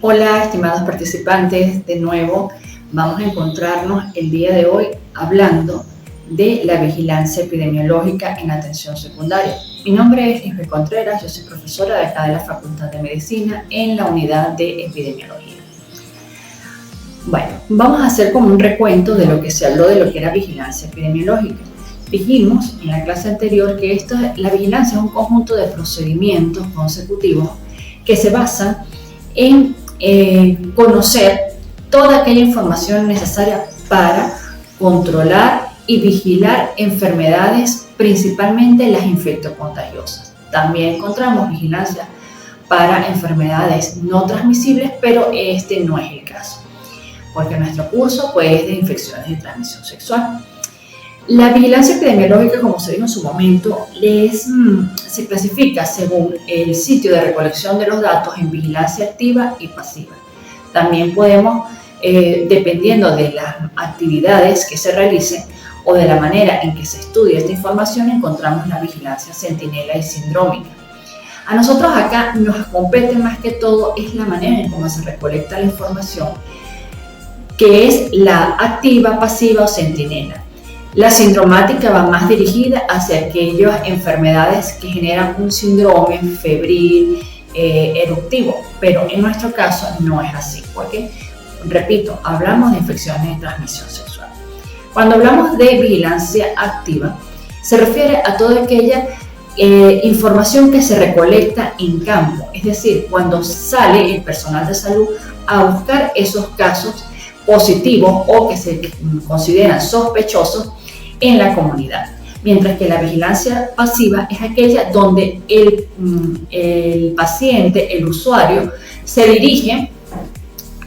Hola, estimados participantes, de nuevo vamos a encontrarnos el día de hoy hablando de la vigilancia epidemiológica en atención secundaria. Mi nombre es Isabel Contreras, yo soy profesora de acá de la Facultad de Medicina en la unidad de epidemiología. Bueno, vamos a hacer como un recuento de lo que se habló de lo que era vigilancia epidemiológica. Dijimos en la clase anterior que la vigilancia es un conjunto de procedimientos consecutivos que se basan en conocer toda aquella información necesaria para controlar y vigilar enfermedades, principalmente las infectocontagiosas. También encontramos vigilancia para enfermedades no transmisibles, pero este no es el caso, porque nuestro curso pues, es de infecciones de transmisión sexual. La vigilancia epidemiológica, como se dijo en su momento, se clasifica según el sitio de recolección de los datos en vigilancia activa y pasiva. También podemos, dependiendo de las actividades que se realicen o de la manera en que se estudia esta información, encontramos la vigilancia centinela y sindrómica. A nosotros acá nos compete más que todo es la manera en cómo se recolecta la información, que es la activa, pasiva o centinela. La sindromática va más dirigida hacia aquellas enfermedades que generan un síndrome febril, eruptivo, pero en nuestro caso no es así, porque, repito, hablamos de infecciones de transmisión sexual. Cuando hablamos de vigilancia activa, se refiere a toda aquella información que se recolecta en campo, es decir, cuando sale el personal de salud a buscar esos casos positivos o que se consideran sospechosos en la comunidad, mientras que la vigilancia pasiva es aquella donde el paciente, el usuario, se dirige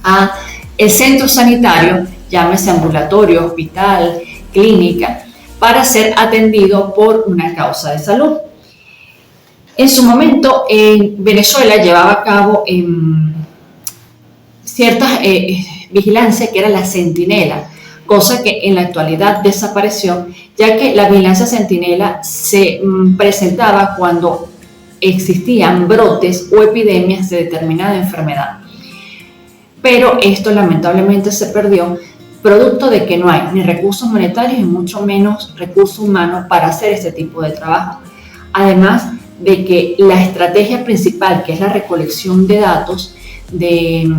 a el centro sanitario, llámese ambulatorio, hospital, clínica, para ser atendido por una causa de salud. En su momento, en Venezuela llevaba a cabo ciertas vigilancia que era la centinela, cosa que en la actualidad desapareció, ya que la vigilancia centinela se presentaba cuando existían brotes o epidemias de determinada enfermedad. Pero esto lamentablemente se perdió, producto de que no hay ni recursos monetarios y mucho menos recursos humanos para hacer este tipo de trabajo. Además de que la estrategia principal, que es la recolección de datos de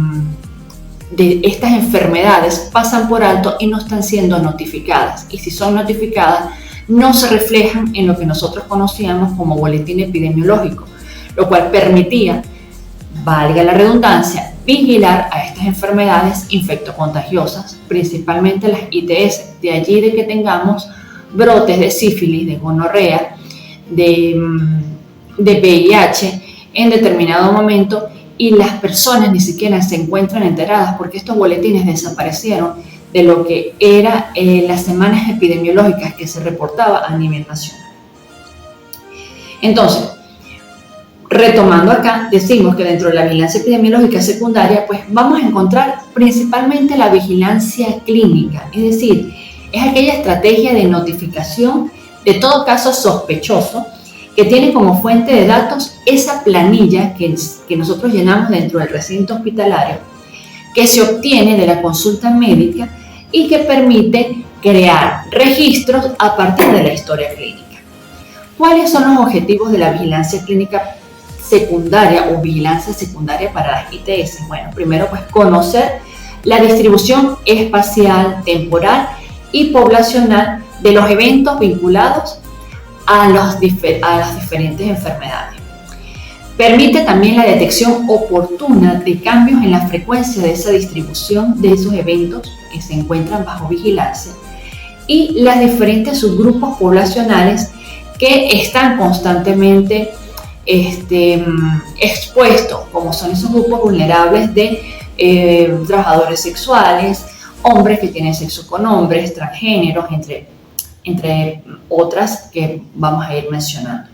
estas enfermedades, pasan por alto y no están siendo notificadas, y si son notificadas no se reflejan en lo que nosotros conocíamos como boletín epidemiológico, lo cual permitía, valga la redundancia, vigilar a estas enfermedades infectocontagiosas, principalmente las ITS, de allí de que tengamos brotes de sífilis, de gonorrea, de VIH en determinado momento, y las personas ni siquiera se encuentran enteradas porque estos boletines desaparecieron de lo que eran las semanas epidemiológicas que se reportaba a nivel nacional. Entonces, retomando acá, decimos que dentro de la vigilancia epidemiológica secundaria, pues vamos a encontrar principalmente la vigilancia clínica, es decir, es aquella estrategia de notificación de todo caso sospechoso que tiene como fuente de datos esa planilla que nosotros llenamos dentro del recinto hospitalario, que se obtiene de la consulta médica y que permite crear registros a partir de la historia clínica. ¿Cuáles son los objetivos de la vigilancia clínica secundaria o vigilancia secundaria para las ITS? Bueno, primero pues conocer la distribución espacial, temporal y poblacional de los eventos vinculados a las diferentes enfermedades. Permite también la detección oportuna de cambios en la frecuencia de esa distribución de esos eventos que se encuentran bajo vigilancia y las diferentes subgrupos poblacionales que están constantemente expuestos, como son esos grupos vulnerables de trabajadores sexuales, hombres que tienen sexo con hombres, transgéneros, entre otras que vamos a ir mencionando.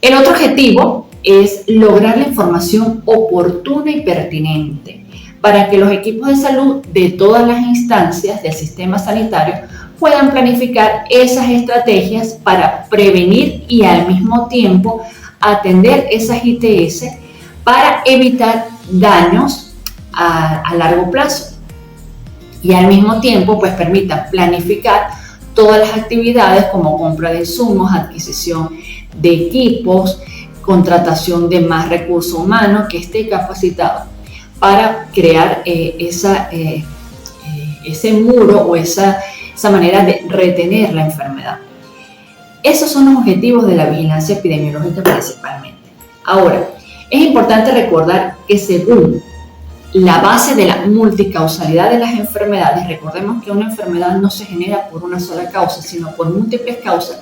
El otro objetivo es lograr la información oportuna y pertinente para que los equipos de salud de todas las instancias del sistema sanitario puedan planificar esas estrategias para prevenir y al mismo tiempo atender esas ITS para evitar daños a largo plazo y al mismo tiempo pues permitan planificar todas las actividades como compra de insumos, adquisición de equipos, contratación de más recursos humanos que esté capacitado para crear ese muro o esa manera de retener la enfermedad. Esos son los objetivos de la vigilancia epidemiológica principalmente. Ahora, es importante recordar que según la base de la multicausalidad de las enfermedades, recordemos que una enfermedad no se genera por una sola causa, sino por múltiples causas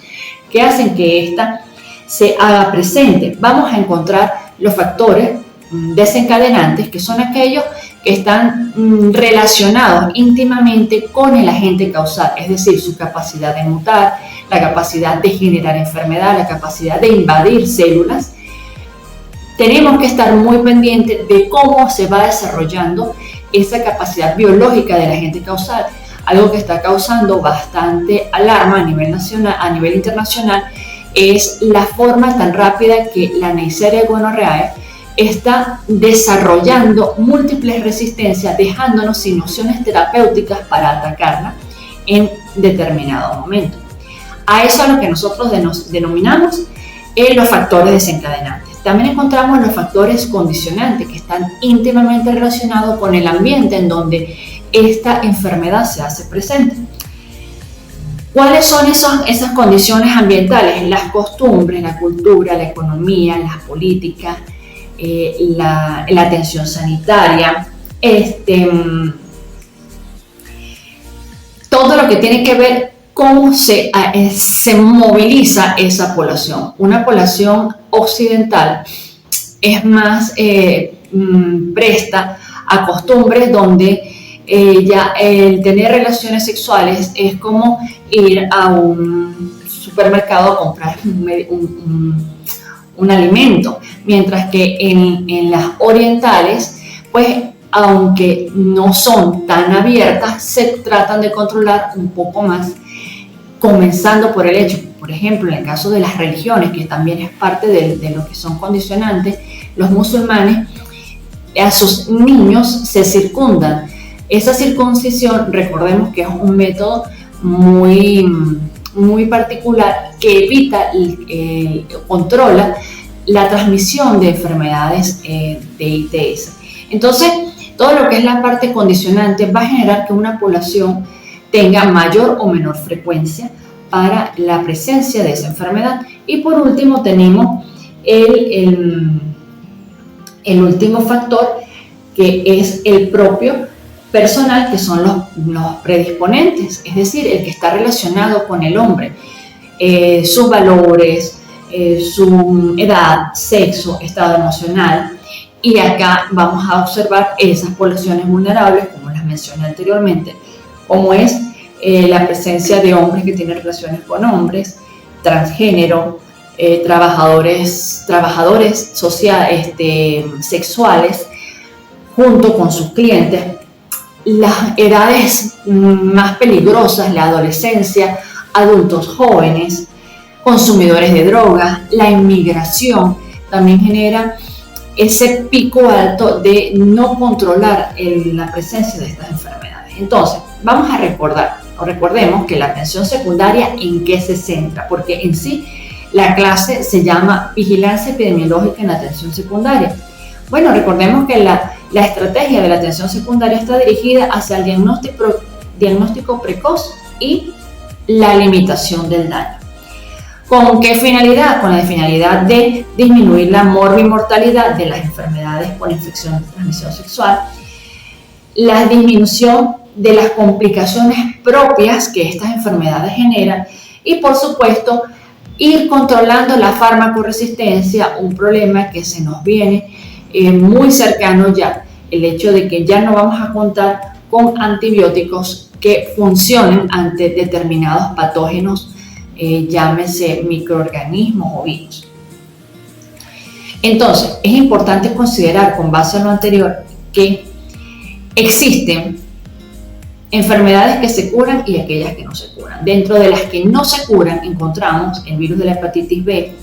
que hacen que ésta se haga presente. Vamos a encontrar los factores desencadenantes, que son aquellos que están relacionados íntimamente con el agente causal, es decir, su capacidad de mutar, la capacidad de generar enfermedad, la capacidad de invadir células. Tenemos que estar muy pendientes de cómo se va desarrollando esa capacidad biológica del agente causal, algo que está causando bastante alarma a nivel nacional, a nivel internacional, es la forma tan rápida que la Neisseria gonorrhoeae está desarrollando múltiples resistencias, dejándonos sin opciones terapéuticas para atacarla en determinado momento. A eso es lo que nosotros denominamos los factores desencadenantes. También encontramos los factores condicionantes, que están íntimamente relacionados con el ambiente en donde esta enfermedad se hace presente. ¿Cuáles son esas condiciones ambientales? Las costumbres, la cultura, la economía, las políticas, la atención sanitaria, todo lo que tiene que ver cómo se moviliza esa población. Una población occidental es más presta a costumbres donde ya el tener relaciones sexuales es como ir a un supermercado a comprar un alimento, mientras que en las orientales, pues aunque no son tan abiertas, se tratan de controlar un poco más, comenzando por el hecho, por ejemplo, en el caso de las religiones, que también es parte de lo que son condicionantes, los musulmanes a sus niños se circundan. Esa circuncisión, recordemos que es un método muy particular que evita controla la transmisión de enfermedades de ITS. Entonces, todo lo que es la parte condicionante va a generar que una población tenga mayor o menor frecuencia para la presencia de esa enfermedad. Y por último tenemos el último factor, que es el propio personal, que son los predisponentes, es decir, el que está relacionado con el hombre, sus valores, su edad, sexo, estado emocional. Y acá vamos a observar esas poblaciones vulnerables, como las mencioné anteriormente, como es la presencia de hombres que tienen relaciones con hombres, transgénero, trabajadores sexuales, junto con sus clientes. Las edades más peligrosas, la adolescencia, adultos jóvenes, consumidores de drogas, la inmigración, también genera ese pico alto de no controlar la presencia de estas enfermedades. Entonces, vamos a recordemos que la atención secundaria, ¿en qué se centra? Porque en sí la clase se llama Vigilancia Epidemiológica en Atención Secundaria. Bueno, recordemos que la estrategia de la atención secundaria está dirigida hacia el diagnóstico precoz y la limitación del daño. ¿Con qué finalidad? Con la finalidad de disminuir la morbimortalidad de las enfermedades por infección de transmisión sexual, la disminución de las complicaciones propias que estas enfermedades generan y, por supuesto, ir controlando la farmacoresistencia, un problema que se nos viene muy cercano ya, el hecho de que ya no vamos a contar con antibióticos que funcionen ante determinados patógenos, llámese microorganismos o virus. Entonces, es importante considerar, con base en lo anterior, que existen enfermedades que se curan y aquellas que no se curan. Dentro de las que no se curan encontramos el virus de la hepatitis B,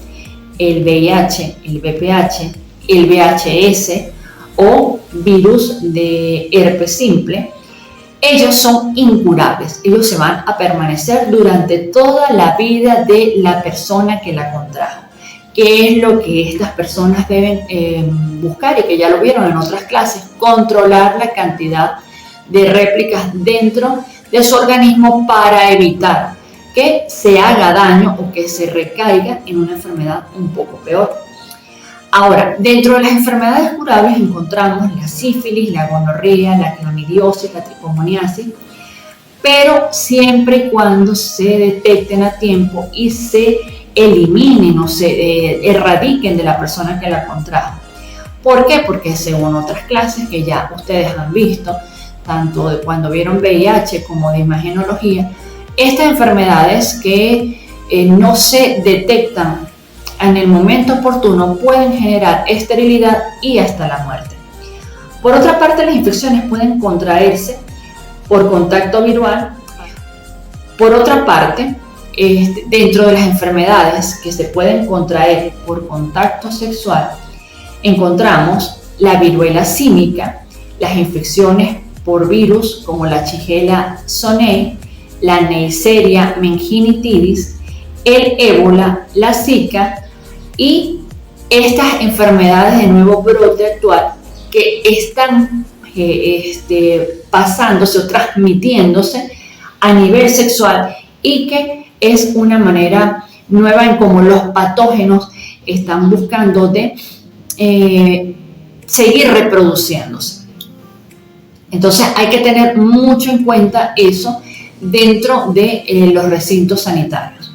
el VIH, el VPH, el VHS o virus de herpes simple, ellos son incurables. Ellos se van a permanecer durante toda la vida de la persona que la contrajo. ¿Qué es lo que estas personas deben buscar? Y que ya lo vieron en otras clases: controlar la cantidad de réplicas dentro de su organismo para evitar que se haga daño o que se recaiga en una enfermedad un poco peor. Ahora, dentro de las enfermedades curables encontramos la sífilis, la gonorrea, la clamidiosis, la tricomoniasis, pero siempre y cuando se detecten a tiempo y se eliminen o se erradiquen de la persona que la contrajo. ¿Por qué? Porque según otras clases que ya ustedes han visto, tanto de cuando vieron VIH como de imagenología, estas enfermedades que no se detectan en el momento oportuno pueden generar esterilidad y hasta la muerte. Por otra parte, las infecciones pueden contraerse por contacto viral. Por otra parte, dentro de las enfermedades que se pueden contraer por contacto sexual, encontramos la viruela símica, las infecciones por virus como la Shigella zonei, la Neisseria meningitidis, el ébola, la Zika y estas enfermedades de nuevo brote actual que están pasándose o transmitiéndose a nivel sexual y que es una manera nueva en cómo los patógenos están buscando de seguir reproduciéndose. Entonces hay que tener mucho en cuenta eso dentro de los recintos sanitarios.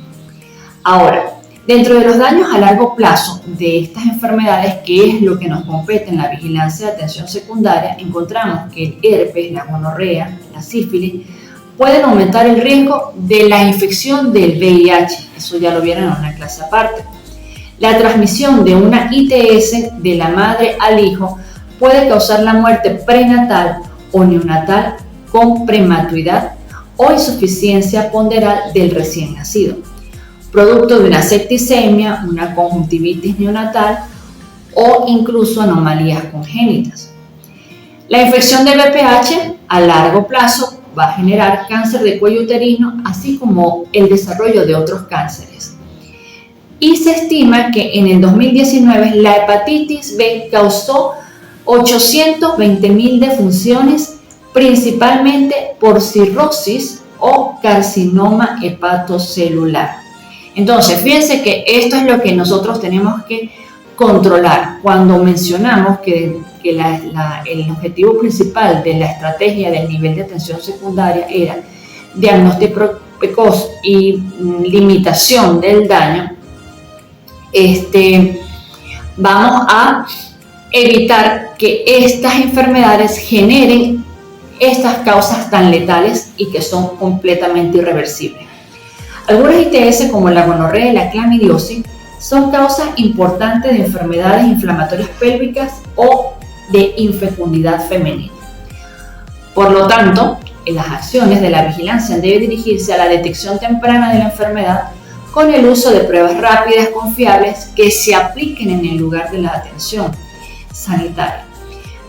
Ahora, dentro de los daños a largo plazo de estas enfermedades, que es lo que nos compete en la vigilancia de atención secundaria, encontramos que el herpes, la gonorrea, la sífilis pueden aumentar el riesgo de la infección del VIH. Eso ya lo vieron en una clase aparte. La transmisión de una ITS de la madre al hijo puede causar la muerte prenatal o neonatal con prematuridad o insuficiencia ponderal del recién nacido, producto de una septicemia, una conjuntivitis neonatal o incluso anomalías congénitas. La infección de VPH a largo plazo va a generar cáncer de cuello uterino, así como el desarrollo de otros cánceres. Y se estima que en el 2019 la hepatitis B causó 820.000 defunciones, principalmente por cirrosis o carcinoma hepatocelular. Entonces, fíjense que esto es lo que nosotros tenemos que controlar cuando mencionamos que el objetivo principal de la estrategia del nivel de atención secundaria era diagnóstico precoz y limitación del daño. Vamos a evitar que estas enfermedades generen estas causas tan letales y que son completamente irreversibles. Algunas ITS como la gonorrea y la clamidiosis son causas importantes de enfermedades inflamatorias pélvicas o de infecundidad femenina. Por lo tanto, las acciones de la vigilancia deben dirigirse a la detección temprana de la enfermedad con el uso de pruebas rápidas, confiables, que se apliquen en el lugar de la atención sanitaria.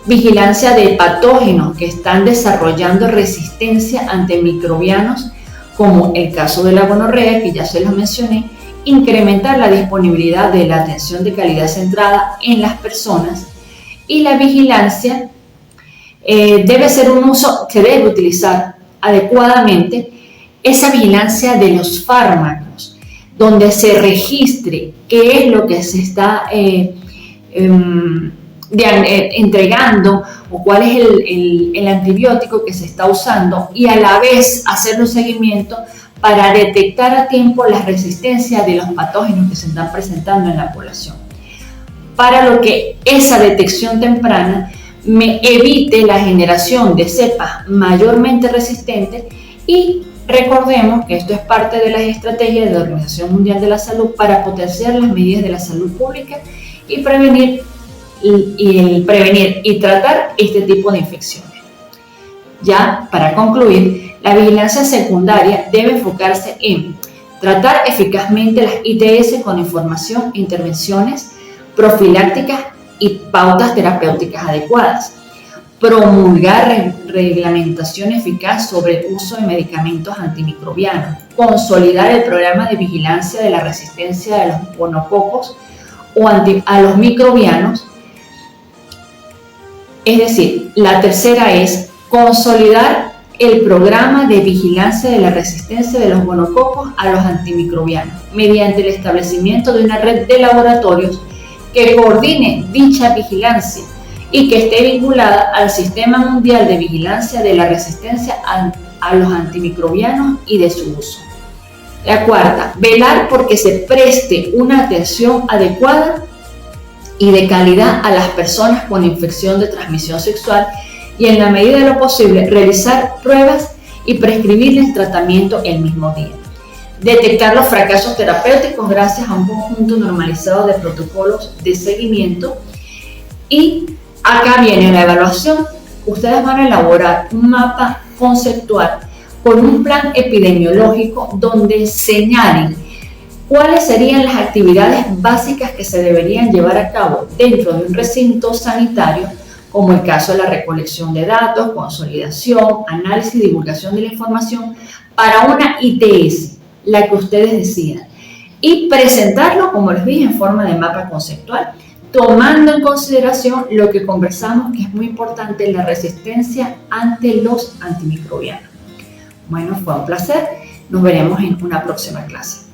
Vigilancia de patógenos que están desarrollando resistencia ante microbianos, como el caso de la gonorrea, que ya se los mencioné. Incrementar la disponibilidad de la atención de calidad centrada en las personas, y la vigilancia se debe utilizar adecuadamente esa vigilancia de los fármacos, donde se registre qué es lo que se está entregando o cuál es el antibiótico que se está usando, y a la vez hacer un seguimiento para detectar a tiempo la resistencia de los patógenos que se están presentando en la población, para lo que esa detección temprana me evite la generación de cepas mayormente resistentes. Y recordemos que esto es parte de las estrategias de la Organización Mundial de la Salud para potenciar las medidas de la salud pública y prevenir y tratar este tipo de infecciones. Ya para concluir, la vigilancia secundaria debe enfocarse en tratar eficazmente las ITS con información e intervenciones profilácticas y pautas terapéuticas adecuadas, promulgar reglamentación eficaz sobre el uso de medicamentos antimicrobianos, consolidar el programa de vigilancia de la resistencia de los gonococos o a los microbianos. Es decir, la tercera es consolidar el programa de vigilancia de la resistencia de los gonococos a los antimicrobianos mediante el establecimiento de una red de laboratorios que coordine dicha vigilancia y que esté vinculada al Sistema Mundial de Vigilancia de la Resistencia a los Antimicrobianos y de su uso. La cuarta, velar porque se preste una atención adecuada y de calidad a las personas con infección de transmisión sexual y en la medida de lo posible realizar pruebas y prescribirles tratamiento el mismo día. Detectar los fracasos terapéuticos gracias a un conjunto normalizado de protocolos de seguimiento. Y acá viene la evaluación. Ustedes van a elaborar un mapa conceptual con un plan epidemiológico donde señalen cuáles serían las actividades básicas que se deberían llevar a cabo dentro de un recinto sanitario, como el caso de la recolección de datos, consolidación, análisis y divulgación de la información para una ITS, la que ustedes decidan, y presentarlo, como les dije, en forma de mapa conceptual, tomando en consideración lo que conversamos, que es muy importante, la resistencia ante los antimicrobianos. Bueno, fue un placer. Nos veremos en una próxima clase.